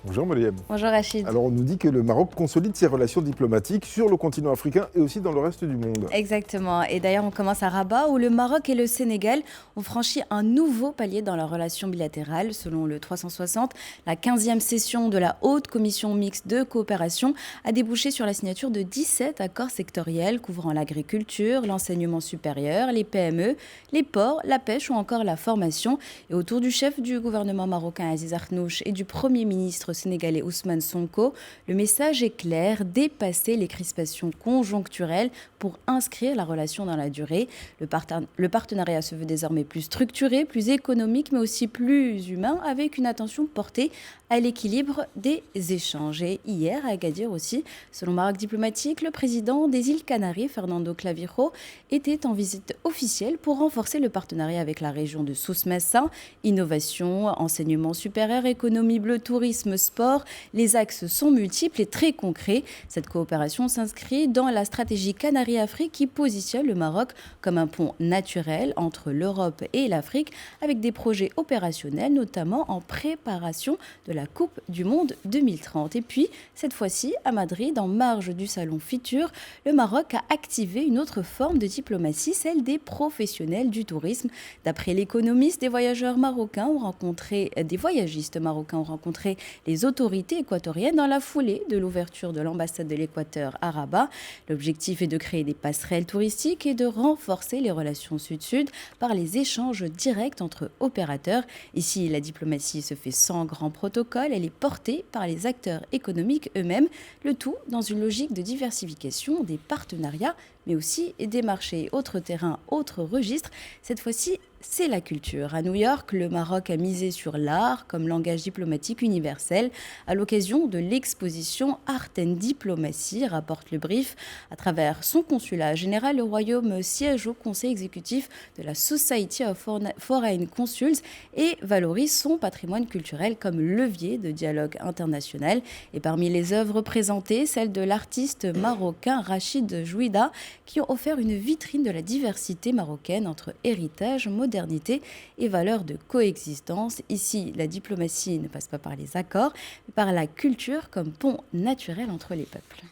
Bonjour Molième. Bonjour Rachid. Alors on nous dit que le Maroc consolide ses relations diplomatiques sur le continent africain et aussi dans le reste du monde. Exactement. Et d'ailleurs, on commence à Rabat, où le Maroc et le Sénégal ont franchi un nouveau palier dans leurs relations bilatérales. Selon le 360, la 15e session de la Haute Commission mixte de coopération a débouché sur la signature de 17 accords sectoriels couvrant l'agriculture, l'enseignement supérieur, les PME, les ports, la pêche ou encore la formation. Et autour du chef du gouvernement marocain Aziz Akhnouch et du Premier ministre sénégalais Ousmane Sonko, le message est clair, dépasser les crispations conjoncturelles pour inscrire la relation dans la durée. Le partenariat se veut désormais plus structuré, plus économique, mais aussi plus humain, avec une attention portée à l'équilibre des échanges. Et hier, à Agadir aussi, selon Maroc Diplomatique, le président des îles Canaries, Fernando Clavijo, était en visite officielle pour renforcer le partenariat avec la région de Souss-Massa. Innovation, enseignement supérieur, économie bleue, tourisme, sport, les axes sont multiples et très concrets. Cette coopération s'inscrit dans la stratégie Canaries-Afrique qui positionne le Maroc comme un pont naturel entre l'Europe et l'Afrique, avec des projets opérationnels, notamment en préparation de la Coupe du Monde 2030. Et puis, cette fois-ci, à Madrid, en marge du salon Fitur, le Maroc a activé une autre forme de diplomatie, celle des professionnels du tourisme. D'après l'économiste, des voyagistes marocains ont rencontré les autorités équatoriennes dans la foulée de l'ouverture de l'ambassade de l'Équateur à Rabat. L'objectif est de créer des passerelles touristiques et de renforcer les relations sud-sud par les échanges directs entre opérateurs. Ici, la diplomatie se fait sans grand protocole, elle est portée par les acteurs économiques eux-mêmes, le tout dans une logique de diversification des partenariats, mais aussi des marchés. Autre terrain, autre registre, cette fois-ci, c'est la culture. À New York, le Maroc a misé sur l'art comme langage diplomatique universel à l'occasion de l'exposition Art and Diplomacy, rapporte le Brief. À travers son consulat général, le Royaume siège au conseil exécutif de la Society of Foreign Consuls et valorise son patrimoine culturel comme levier de dialogue international. Et parmi les œuvres présentées, celle de l'artiste marocain Rachid Jouida, qui ont offert une vitrine de la diversité marocaine entre héritage, modernité et valeurs de coexistence. Ici, la diplomatie ne passe pas par les accords, mais par la culture comme pont naturel entre les peuples.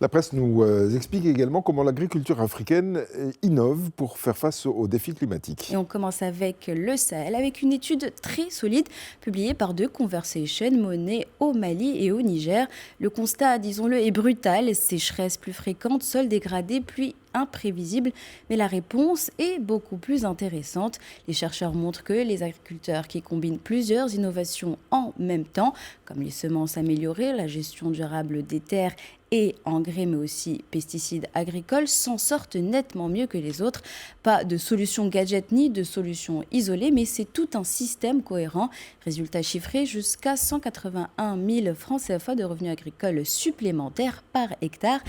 La presse nous explique également comment l'agriculture africaine innove pour faire face aux défis climatiques. Et on commence avec le Sahel, avec une étude très solide publiée par The Conversation, menée au Mali et au Niger. Le constat, disons-le, est brutal. Sécheresse plus fréquente, sols dégradés, pluie imprévisible, mais la réponse est beaucoup plus intéressante. Les chercheurs montrent que les agriculteurs qui combinent plusieurs innovations en même temps, comme les semences améliorées, la gestion durable des terres et engrais, mais aussi pesticides agricoles, s'en sortent nettement mieux que les autres. Pas de solution gadget ni de solution isolée, mais c'est tout un système cohérent. Résultat chiffré, jusqu'à 181 000 francs CFA de revenus agricoles supplémentaires par hectare.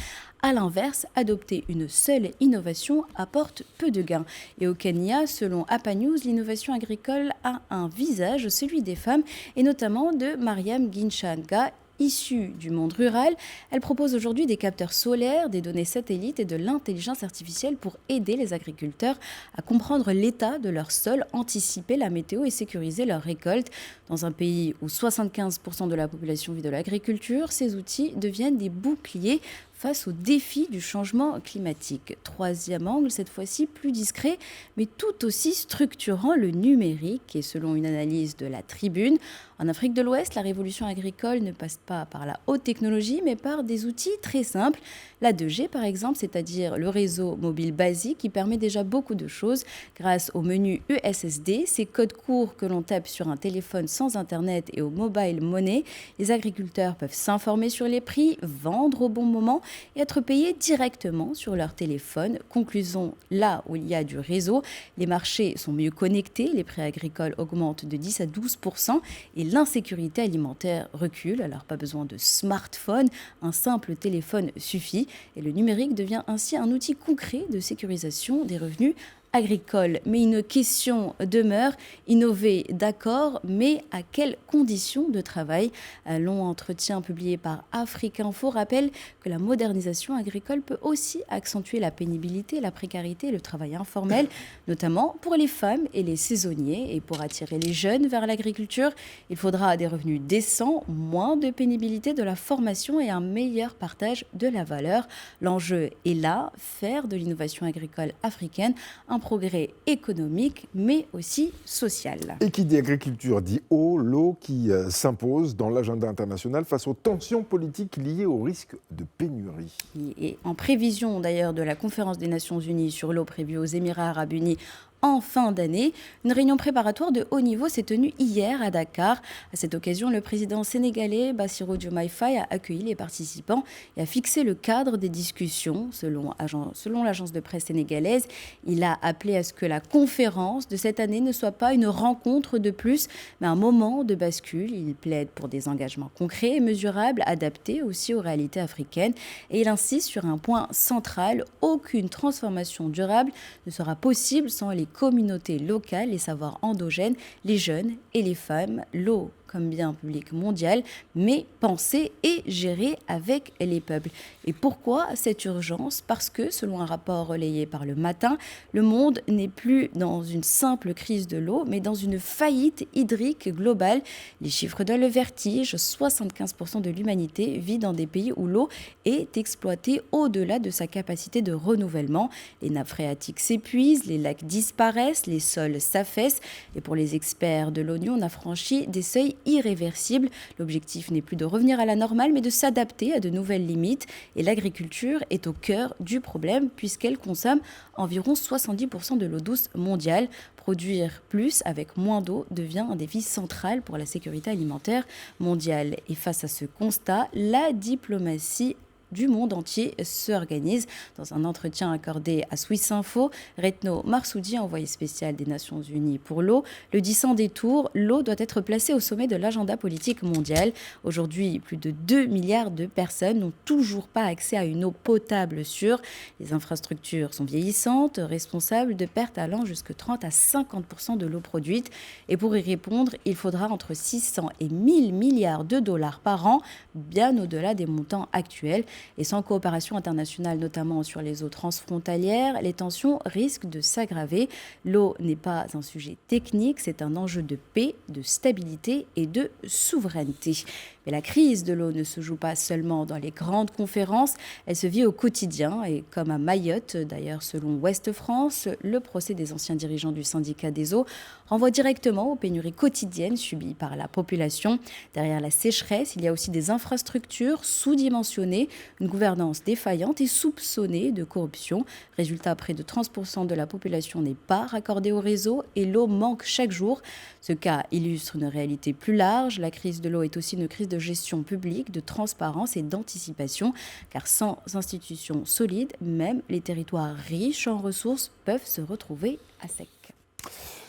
A l'inverse, adopter une seule innovation apporte peu de gains. Et au Kenya, selon APA News, l'innovation agricole a un visage, celui des femmes, et notamment de Mariam Ginchanga, issue du monde rural. Elle propose aujourd'hui des capteurs solaires, des données satellites et de l'intelligence artificielle pour aider les agriculteurs à comprendre l'état de leur sol, anticiper la météo et sécuriser leurs récoltes. Dans un pays où 75% de la population vit de l'agriculture, ces outils deviennent des boucliers face aux défis du changement climatique. Troisième angle, cette fois-ci plus discret, mais tout aussi structurant, le numérique. Et selon une analyse de la Tribune, en Afrique de l'Ouest, la révolution agricole ne passe pas par la haute technologie, mais par des outils très simples. La 2G, par exemple, c'est-à-dire le réseau mobile basique, qui permet déjà beaucoup de choses grâce au menu USSD, ces codes courts que l'on tape sur un téléphone sans Internet et au mobile money. Les agriculteurs peuvent s'informer sur les prix, vendre au bon moment et être payés directement sur leur téléphone. Conclusion, là où il y a du réseau, les marchés sont mieux connectés, les prix agricoles augmentent de 10 à 12% et l'insécurité alimentaire recule. Alors pas besoin de smartphone, un simple téléphone suffit et le numérique devient ainsi un outil concret de sécurisation des revenus agricole. Mais une question demeure, innover d'accord, mais à quelles conditions de travail? Un long entretien publié par Afriquinfo rappelle que la modernisation agricole peut aussi accentuer la pénibilité, la précarité et le travail informel, notamment pour les femmes et les saisonniers. Et pour attirer les jeunes vers l'agriculture, il faudra des revenus décents, moins de pénibilité, de la formation et un meilleur partage de la valeur. L'enjeu est là, faire de l'innovation agricole africaine un progrès économique, mais aussi social. Et qui dit agriculture dit eau, l'eau qui s'impose dans l'agenda international face aux tensions politiques liées au risque de pénurie. Et en prévision d'ailleurs de la conférence des Nations Unies sur l'eau prévue aux Émirats Arabes Unis en fin d'année, une réunion préparatoire de haut niveau s'est tenue hier à Dakar. À cette occasion, le président sénégalais Bassirou Diomaye Faye a accueilli les participants et a fixé le cadre des discussions. Selon l'agence de presse sénégalaise, il a appelé à ce que la conférence de cette année ne soit pas une rencontre de plus, mais un moment de bascule. Il plaide pour des engagements concrets et mesurables, adaptés aussi aux réalités africaines. Et il insiste sur un point central, aucune transformation durable ne sera possible sans les communautés locales, les savoirs endogènes, les jeunes et les femmes. L'eau comme bien public mondial, mais pensée et gérée avec les peuples. Et pourquoi cette urgence? Parce que, selon un rapport relayé par Le Matin, le monde n'est plus dans une simple crise de l'eau, mais dans une faillite hydrique globale. Les chiffres donnent le vertige. 75% de l'humanité vit dans des pays où l'eau est exploitée au-delà de sa capacité de renouvellement. Les nappes phréatiques s'épuisent, les lacs disparaissent, les sols s'affaissent. Et pour les experts de l'ONU, on a franchi des seuils irréversible. L'objectif n'est plus de revenir à la normale, mais de s'adapter à de nouvelles limites. Et l'agriculture est au cœur du problème, puisqu'elle consomme environ 70% de l'eau douce mondiale. Produire plus avec moins d'eau devient un défi central pour la sécurité alimentaire mondiale. Et face à ce constat, la diplomatie du monde entier s'organise. Dans un entretien accordé à Swiss Info, Retno Marsoudi, envoyé spécial des Nations Unies pour l'eau, le dit sans détour, l'eau doit être placée au sommet de l'agenda politique mondial. Aujourd'hui, plus de 2 milliards de personnes n'ont toujours pas accès à une eau potable sûre. Les infrastructures sont vieillissantes, responsables de pertes allant jusqu'à 30 à 50% de l'eau produite. Et pour y répondre, il faudra entre 600 et 1000 milliards de dollars par an, bien au-delà des montants actuels. Et sans coopération internationale, notamment sur les eaux transfrontalières, les tensions risquent de s'aggraver. L'eau n'est pas un sujet technique, c'est un enjeu de paix, de stabilité et de souveraineté. Mais la crise de l'eau ne se joue pas seulement dans les grandes conférences, elle se vit au quotidien. Et comme à Mayotte, d'ailleurs selon Ouest France, le procès des anciens dirigeants du syndicat des eaux renvoie directement aux pénuries quotidiennes subies par la population. Derrière la sécheresse, il y a aussi des infrastructures sous-dimensionnées, une gouvernance défaillante et soupçonnée de corruption. Résultat, près de 30% de la population n'est pas raccordée au réseau et l'eau manque chaque jour. Ce cas illustre une réalité plus large. La crise de l'eau est aussi une crise de gestion publique, de transparence et d'anticipation, car sans institutions solides, même les territoires riches en ressources peuvent se retrouver à sec.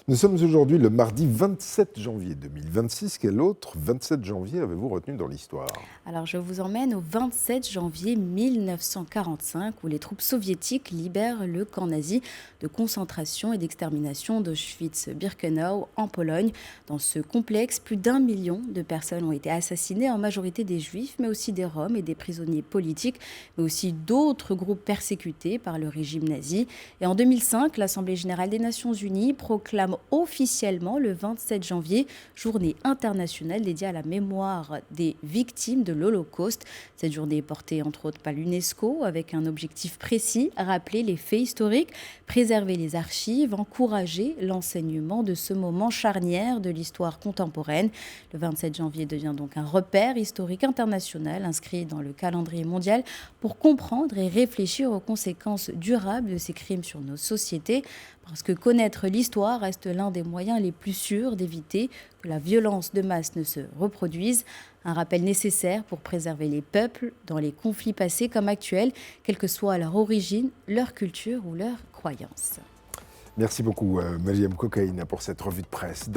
Nous sommes aujourd'hui le mardi 27 janvier 2026. Quel autre 27 janvier avez-vous retenu dans l'histoire? Alors je vous emmène au 27 janvier 1945 où les troupes soviétiques libèrent le camp nazi de concentration et d'extermination d'Auschwitz-Birkenau en Pologne. Dans ce complexe, plus d'1 million de personnes ont été assassinées, en majorité des Juifs, mais aussi des Roms et des prisonniers politiques, mais aussi d'autres groupes persécutés par le régime nazi. Et en 2005, l'Assemblée générale des Nations Unies proclame officiellement le 27 janvier, journée internationale dédiée à la mémoire des victimes de l'Holocauste. Cette journée est portée entre autres par l'UNESCO avec un objectif précis, rappeler les faits historiques, préserver les archives, encourager l'enseignement de ce moment charnière de l'histoire contemporaine. Le 27 janvier devient donc un repère historique international inscrit dans le calendrier mondial pour comprendre et réfléchir aux conséquences durables de ces crimes sur nos sociétés. Parce que connaître l'histoire reste l'un des moyens les plus sûrs d'éviter que la violence de masse ne se reproduise. Un rappel nécessaire pour préserver les peuples dans les conflits passés comme actuels, quelle que soit leur origine, leur culture ou leur croyance. Merci beaucoup, Mariam Kokaïna, pour cette revue de presse.